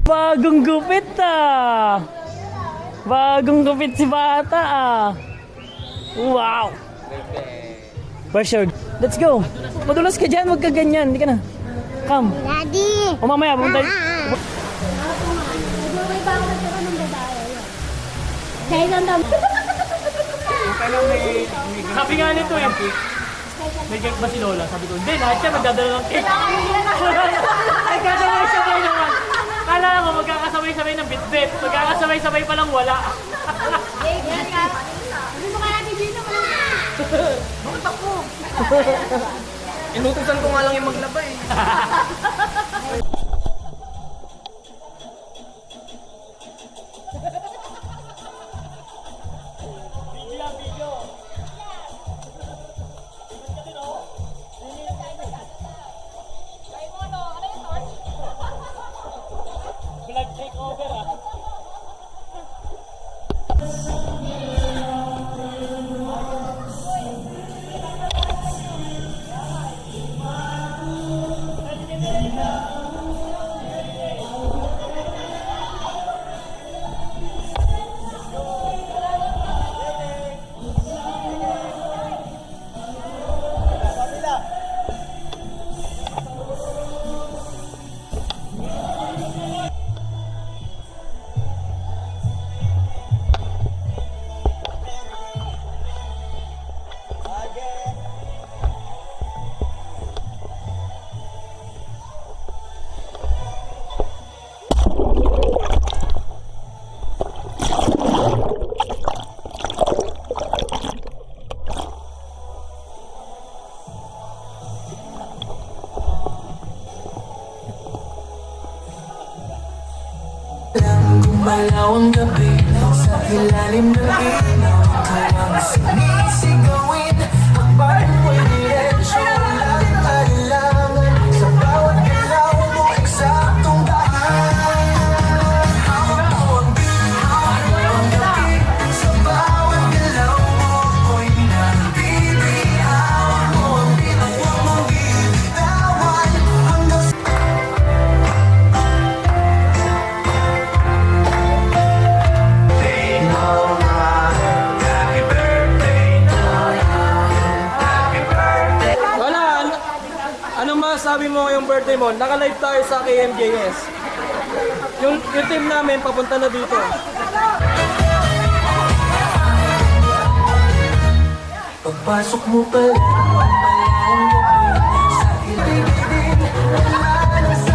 Bagong gupit ah! Bagong gupit si bata ah! Wow! Pressure. Let's go! Madulas ka dyan, huwag ka ganyan. Hindi ka na. Come. Daddy! O mamaya, pumunta. Nagwaway ba ako nagkaroon ng babae? Dahil lang daw. Sabi nga nito eh. May cake ba si Lola? Sabi ko, hindi, lahat siya magdadala ng cake. Nagkasabay-sabay naman. Kala ko magkakasabay-sabay ng bitbit. Magkakasabay-sabay palang wala. Sabi mo ka natin dito mo lang. Bakit ako? Inutusan ko nga lang yung maglaba eh. Vlog takeover ah. Gumalaw ang gabi sa ilalim ng ilaw. Ikaw ang sinisigawin. Magbago mo'y diretsyo lang kailangan. Sa bawat galaw mo eksaktong daan. Hawak mo ang gabi. Sa bawat galaw mo ko'y nandidi. Hawak mo ang bilang huwag mong bibitawan. Hanggang Anong masasabi mo ngayong birthday mo? Naka-live tayo sa KMJS. Yung team namin papunta na dito. pagpasok mo pa lang, ang gabi sa ilalim. Wala na sa